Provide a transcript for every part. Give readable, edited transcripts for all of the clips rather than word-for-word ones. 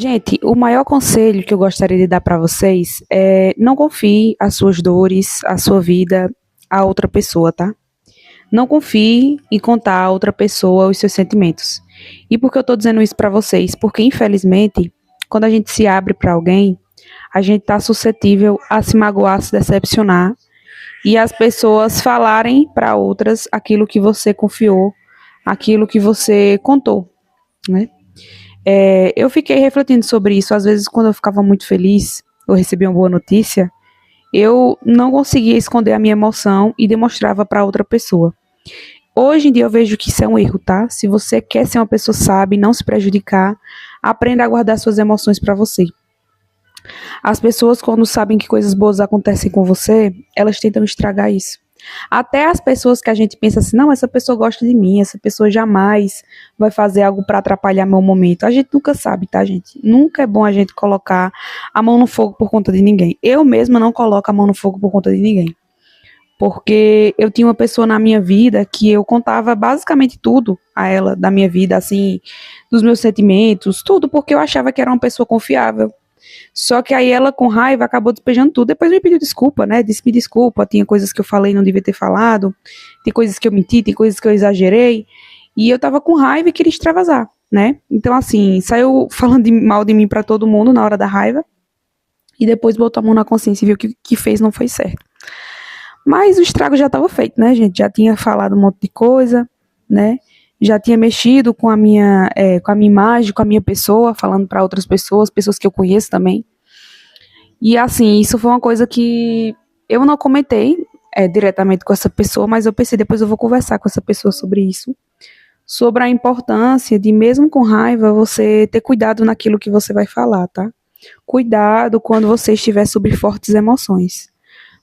Gente, o maior conselho que eu gostaria de dar para vocês é não confie as suas dores, a sua vida a outra pessoa, tá? Não confie em contar a outra pessoa os seus sentimentos. E por que eu tô dizendo isso para vocês? Porque infelizmente, quando a gente se abre para alguém, a gente tá suscetível a se magoar, se decepcionar e as pessoas falarem para outras aquilo que você confiou, aquilo que você contou, né? Eu fiquei refletindo sobre isso. Às vezes, quando eu ficava muito feliz, eu recebia uma boa notícia, eu não conseguia esconder a minha emoção e demonstrava para outra pessoa. Hoje em dia eu vejo que isso é um erro, tá? Se você quer ser uma pessoa sábia e não se prejudicar, aprenda a guardar suas emoções para você. As pessoas, quando sabem que coisas boas acontecem com você, elas tentam estragar isso. Até as pessoas que a gente pensa assim, não, essa pessoa gosta de mim, essa pessoa jamais vai fazer algo para atrapalhar meu momento. A gente nunca sabe, tá, gente? Nunca é bom a gente colocar a mão no fogo por conta de ninguém. Eu mesma não coloco a mão no fogo por conta de ninguém. Porque eu tinha uma pessoa na minha vida que eu contava basicamente tudo a ela da minha vida, assim, dos meus sentimentos, tudo, porque eu achava que era uma pessoa confiável. Só que aí ela, com raiva, acabou despejando tudo. Depois me pediu desculpa, né? Disse: me desculpa, tinha coisas que eu falei e não devia ter falado, tem coisas que eu menti, tem coisas que eu exagerei. E eu tava com raiva e queria extravasar, né? Então, assim, saiu falando mal de mim pra todo mundo na hora da raiva. E depois botou a mão na consciência e viu que o que fez não foi certo. Mas o estrago já estava feito, né, gente? Já tinha falado um monte de coisa, né? Já tinha mexido com a minha imagem, com a minha pessoa, falando para outras pessoas, pessoas que eu conheço também. E assim, isso foi uma coisa que eu não comentei diretamente com essa pessoa, mas eu pensei, depois eu vou conversar com essa pessoa sobre isso, sobre a importância de, mesmo com raiva, você ter cuidado naquilo que você vai falar, tá? Cuidado quando você estiver sob fortes emoções.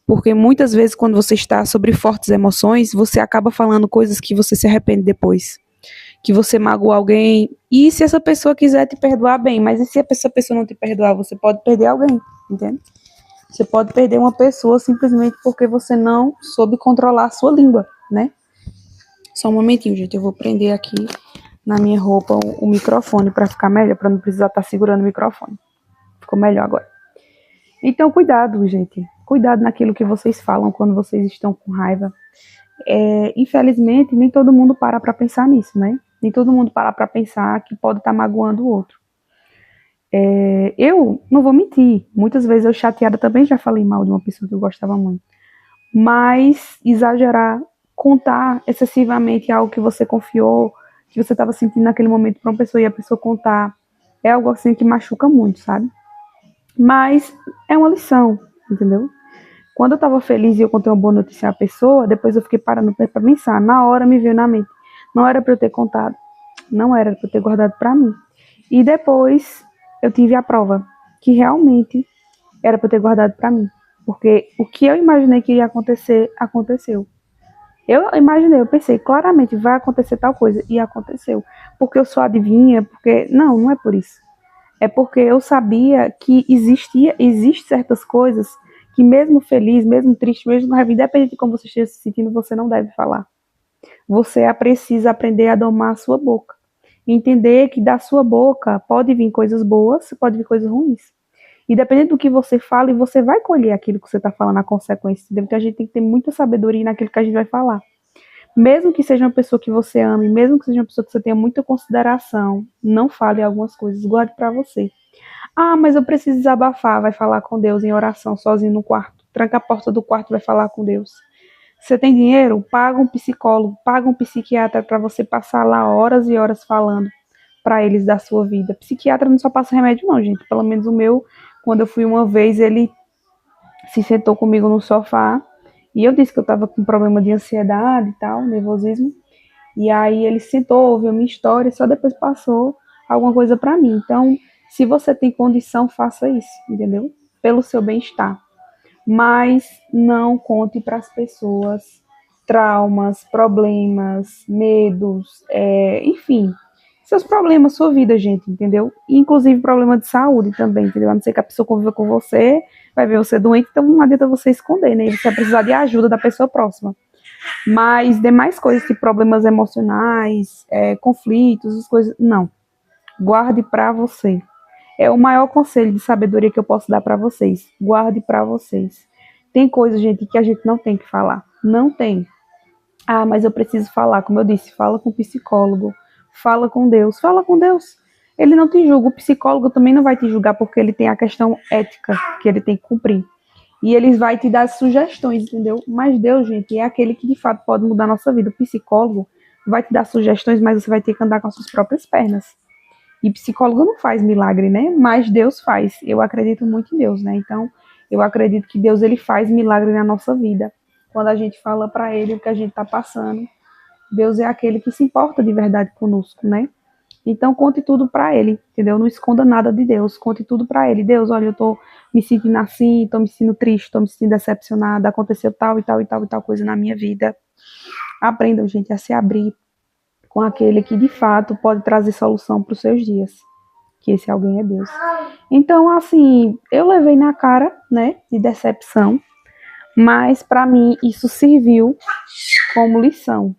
Porque muitas vezes, quando você está sobre fortes emoções, você acaba falando coisas que você se arrepende depois. Que você magoou alguém. E se essa pessoa quiser te perdoar, bem. Mas e se essa pessoa não te perdoar? Você pode perder alguém, entende? Você pode perder uma pessoa simplesmente porque você não soube controlar a sua língua, né? Só um momentinho, gente. Eu vou prender aqui na minha roupa o microfone para ficar melhor, para não precisar estar segurando o microfone. Ficou melhor agora. Então, cuidado, gente. Cuidado naquilo que vocês falam quando vocês estão com raiva. Infelizmente, nem todo mundo para pensar nisso, né? Nem todo mundo para pensar que pode estar magoando o outro. Eu não vou mentir. Muitas vezes eu chateada também já falei mal de uma pessoa que eu gostava muito. Mas exagerar, contar excessivamente algo que você confiou, que você estava sentindo naquele momento para uma pessoa e a pessoa contar, é algo assim que machuca muito, sabe? Mas é uma lição, entendeu? Quando eu estava feliz e eu contei uma boa notícia à pessoa, depois eu fiquei parando para pensar. Na hora me veio na mente. Não era para eu ter contado. Não era para eu ter guardado para mim. E depois eu tive a prova que realmente era para eu ter guardado para mim. Porque o que eu imaginei que iria acontecer, aconteceu. Eu imaginei, eu pensei, claramente vai acontecer tal coisa. E aconteceu. Porque eu sou adivinha, porque... Não, não é por isso. É porque eu sabia que existe certas coisas que mesmo feliz, mesmo triste, mesmo com raiva, independente de como você esteja se sentindo, você não deve falar. Você precisa aprender a domar a sua boca. Entender que da sua boca pode vir coisas boas, pode vir coisas ruins. E dependendo do que você fala, você vai colher aquilo que você está falando, a consequência. Então a gente tem que ter muita sabedoria naquilo que a gente vai falar. Mesmo que seja uma pessoa que você ame, mesmo que seja uma pessoa que você tenha muita consideração, não fale algumas coisas, guarde para você. Ah, mas eu preciso desabafar, vai falar com Deus em oração, sozinho no quarto. Tranca a porta do quarto, vai falar com Deus. Você tem dinheiro? Paga um psicólogo, paga um psiquiatra para você passar lá horas e horas falando para eles da sua vida. Psiquiatra não só passa remédio não, gente. Pelo menos o meu, quando eu fui uma vez, ele se sentou comigo no sofá e eu disse que eu estava com problema de ansiedade e tal, nervosismo. E aí ele sentou, ouviu a minha história e só depois passou alguma coisa para mim. Então, se você tem condição, faça isso, entendeu? Pelo seu bem-estar. Mas não conte para as pessoas traumas, problemas, medos, enfim, seus problemas, sua vida, gente, entendeu? Inclusive problema de saúde também, entendeu? A não ser que a pessoa conviva com você, vai ver você doente, então não adianta você esconder, né? Você vai precisar de ajuda da pessoa próxima. Mas demais coisas, tipo problemas emocionais, conflitos, as coisas, não. Guarde para você. É o maior conselho de sabedoria que eu posso dar para vocês. Guarde para vocês. Tem coisa, gente, que a gente não tem que falar. Não tem. Ah, mas eu preciso falar, como eu disse, fala com o psicólogo, fala com Deus, fala com Deus. Ele não te julga, o psicólogo também não vai te julgar porque ele tem a questão ética que ele tem que cumprir. E ele vai te dar sugestões, entendeu? Mas Deus, gente, é aquele que de fato pode mudar a nossa vida. O psicólogo vai te dar sugestões, mas você vai ter que andar com as suas próprias pernas. E psicólogo não faz milagre, né? Mas Deus faz. Eu acredito muito em Deus, né? Então, eu acredito que Deus ele faz milagre na nossa vida. Quando a gente fala para ele o que a gente está passando, Deus é aquele que se importa de verdade conosco, né? Então, conte tudo para ele, entendeu? Não esconda nada de Deus, conte tudo para ele. Deus, olha, eu tô me sentindo assim, tô me sentindo triste, tô me sentindo decepcionada, aconteceu tal e tal e tal e tal coisa na minha vida. Aprendam, gente, a se abrir com aquele que de fato pode trazer solução para os seus dias, que esse alguém é Deus. Então, assim, eu levei na cara, né, de decepção, mas para mim isso serviu como lição,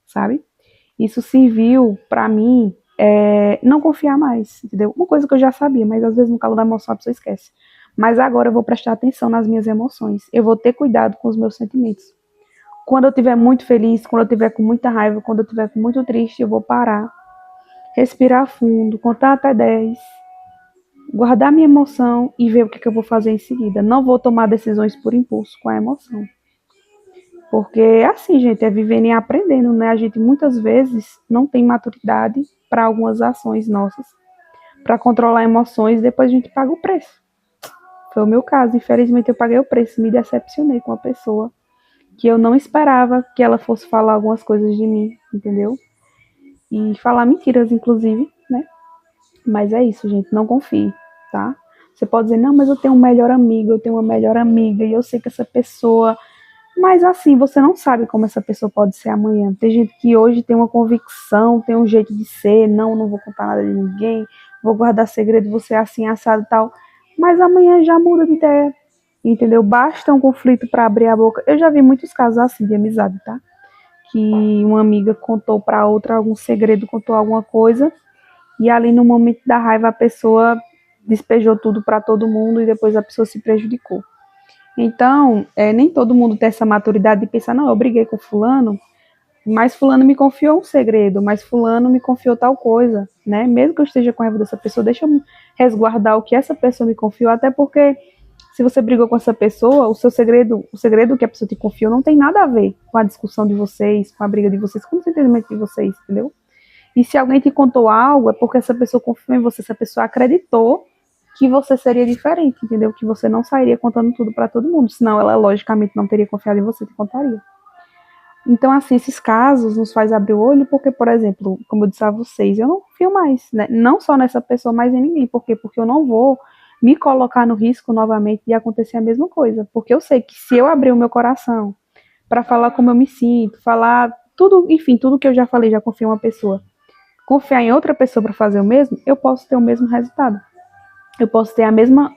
sabe? Isso serviu para mim não confiar mais, entendeu? Uma coisa que eu já sabia, mas às vezes no calor da emoção a pessoa esquece. Mas agora eu vou prestar atenção nas minhas emoções. Eu vou ter cuidado com os meus sentimentos. Quando eu estiver muito feliz, quando eu estiver com muita raiva, quando eu estiver muito triste, eu vou parar, respirar fundo, contar até 10, guardar minha emoção e ver o que eu vou fazer em seguida. Não vou tomar decisões por impulso com a emoção. Porque assim, gente, é vivendo e aprendendo, né? A gente muitas vezes não tem maturidade para algumas ações nossas, para controlar emoções, depois a gente paga o preço. Foi o meu caso, infelizmente eu paguei o preço, me decepcionei com a pessoa que eu não esperava que ela fosse falar algumas coisas de mim, entendeu? E falar mentiras, inclusive, né? Mas é isso, gente, não confie, tá? Você pode dizer, não, mas eu tenho um melhor amigo, eu tenho uma melhor amiga, e eu sei que essa pessoa... Mas assim, você não sabe como essa pessoa pode ser amanhã. Tem gente que hoje tem uma convicção, tem um jeito de ser, não vou contar nada de ninguém, vou guardar segredo, você é assim, assado e tal. Mas amanhã já muda de ideia, entendeu? Basta um conflito para abrir a boca. Eu já vi muitos casos assim de amizade, tá? Que uma amiga contou para outra algum segredo, contou alguma coisa, e ali no momento da raiva a pessoa despejou tudo para todo mundo e depois a pessoa se prejudicou. Então, nem todo mundo tem essa maturidade de pensar, não, eu briguei com fulano, mas fulano me confiou um segredo, mas fulano me confiou tal coisa, né? Mesmo que eu esteja com raiva dessa pessoa, deixa eu resguardar o que essa pessoa me confiou, até porque se você brigou com essa pessoa, o segredo que a pessoa te confiou não tem nada a ver com a discussão de vocês, com a briga de vocês, com o entendimento de vocês, entendeu? E se alguém te contou algo, é porque essa pessoa confiou em você, essa pessoa acreditou que você seria diferente, entendeu? Que você não sairia contando tudo para todo mundo, senão ela logicamente não teria confiado em você, te contaria. Então, assim, esses casos nos faz abrir o olho, porque, por exemplo, como eu disse a vocês, eu não confio mais, né? Não só nessa pessoa, mas em ninguém. Por quê? Porque eu não vou me colocar no risco novamente de acontecer a mesma coisa. Porque eu sei que se eu abrir o meu coração para falar como eu me sinto, falar tudo, enfim, tudo que eu já falei, já confiei em uma pessoa, confiar em outra pessoa para fazer o mesmo, eu posso ter o mesmo resultado. Eu posso ter a mesma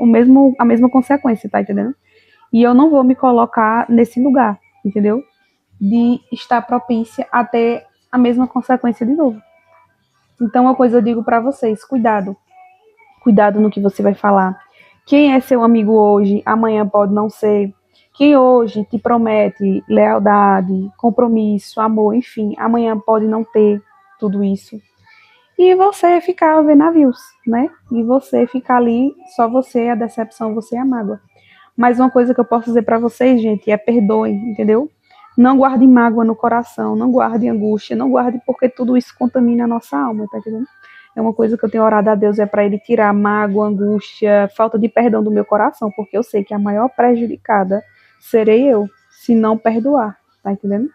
consequência, tá entendendo? E eu não vou me colocar nesse lugar, entendeu? De estar propícia a ter a mesma consequência de novo. Então, uma coisa eu digo para vocês, cuidado. Cuidado no que você vai falar. Quem é seu amigo hoje, amanhã pode não ser. Quem hoje te promete lealdade, compromisso, amor, enfim, amanhã pode não ter tudo isso. E você ficar vendo navios, né? E você ficar ali, só você, a decepção, você e a mágoa. Mas uma coisa que eu posso dizer para vocês, gente, é perdoem, entendeu? Não guarde mágoa no coração, não guarde angústia, não guarde porque tudo isso contamina a nossa alma, tá entendendo? É uma coisa que eu tenho orado a Deus, é para Ele tirar mágoa, angústia, falta de perdão do meu coração, porque eu sei que a maior prejudicada serei eu, se não perdoar, tá entendendo?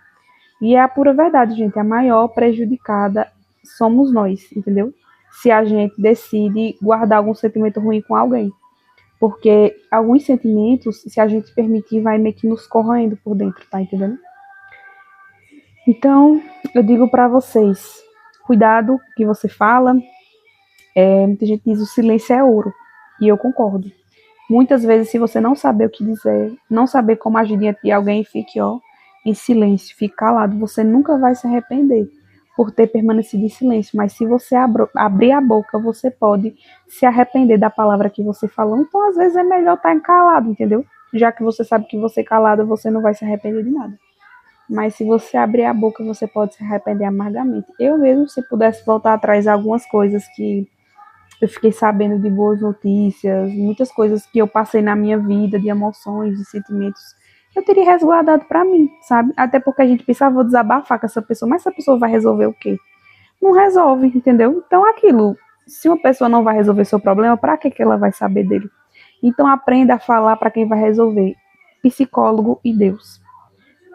E é a pura verdade, gente, a maior prejudicada somos nós, entendeu? Se a gente decide guardar algum sentimento ruim com alguém. Porque alguns sentimentos, se a gente permitir, vai meio que nos corroendo por dentro, tá entendendo? Então, eu digo pra vocês, cuidado que você fala. Muita gente diz o silêncio é ouro, e eu concordo. Muitas vezes, se você não saber o que dizer, não saber como agir diante de alguém, fique em silêncio, fique calado, você nunca vai se arrepender. por ter permanecido em silêncio, mas se você abrir a boca, você pode se arrepender da palavra que você falou. Então, às vezes, é melhor estar calado, entendeu? Já que você sabe que você calado, você não vai se arrepender de nada. Mas se você abrir a boca, você pode se arrepender amargamente. Eu mesmo, se pudesse voltar atrás algumas coisas que eu fiquei sabendo de boas notícias, muitas coisas que eu passei na minha vida, de emoções, de sentimentos, eu teria resguardado pra mim, sabe? Até porque a gente pensa, vou desabafar com essa pessoa, mas essa pessoa vai resolver o quê? Não resolve, entendeu? Então, aquilo, se uma pessoa não vai resolver seu problema, pra que ela vai saber dele? Então, aprenda a falar pra quem vai resolver. Psicólogo e Deus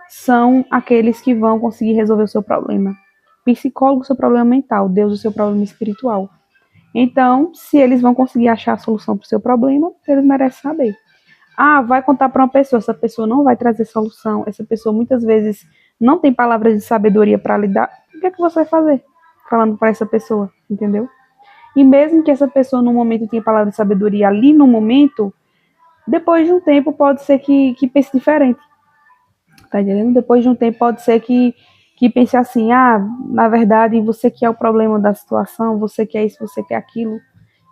são aqueles que vão conseguir resolver o seu problema. Psicólogo, o seu problema mental, Deus, o seu problema espiritual. Então, se eles vão conseguir achar a solução para o seu problema, eles merecem saber. Ah, vai contar para uma pessoa, essa pessoa não vai trazer solução, essa pessoa muitas vezes não tem palavras de sabedoria para lhe dar, o que é que você vai fazer falando para essa pessoa, entendeu? E mesmo que essa pessoa no momento tenha palavra de sabedoria ali no momento, depois de um tempo pode ser que pense diferente, tá entendendo? Depois de um tempo pode ser que pense assim, ah, na verdade você que é o problema da situação, você quer isso, você quer aquilo,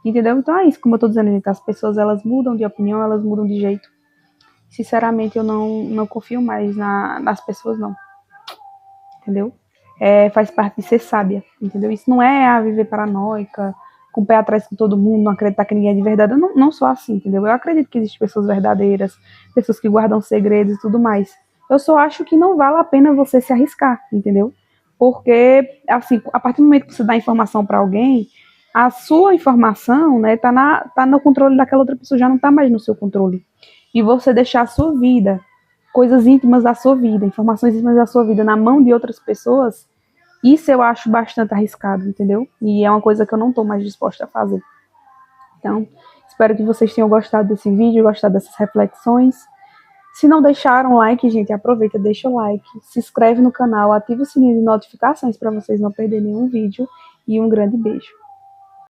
entendeu? Então é isso, como eu tô dizendo, gente, as pessoas elas mudam de opinião, elas mudam de jeito. Sinceramente, eu não confio mais nas pessoas, não, entendeu? Faz parte de ser sábia, entendeu? Isso não é viver paranoica, com o pé atrás com todo mundo, não acreditar que ninguém é de verdade. Eu não sou assim, entendeu? Eu acredito que existem pessoas verdadeiras, pessoas que guardam segredos e tudo mais. Eu só acho que não vale a pena você se arriscar, entendeu? Porque, assim, a partir do momento que você dá informação para alguém, a sua informação, né, tá no controle daquela outra pessoa, já não tá mais no seu controle. E você deixar a sua vida, coisas íntimas da sua vida, informações íntimas da sua vida na mão de outras pessoas, isso eu acho bastante arriscado, entendeu? E é uma coisa que eu não estou mais disposta a fazer. Então, espero que vocês tenham gostado desse vídeo, gostado dessas reflexões. Se não deixaram like, gente, aproveita, deixa o like, se inscreve no canal, ativa o sininho de notificações para vocês não perderem nenhum vídeo e um grande beijo.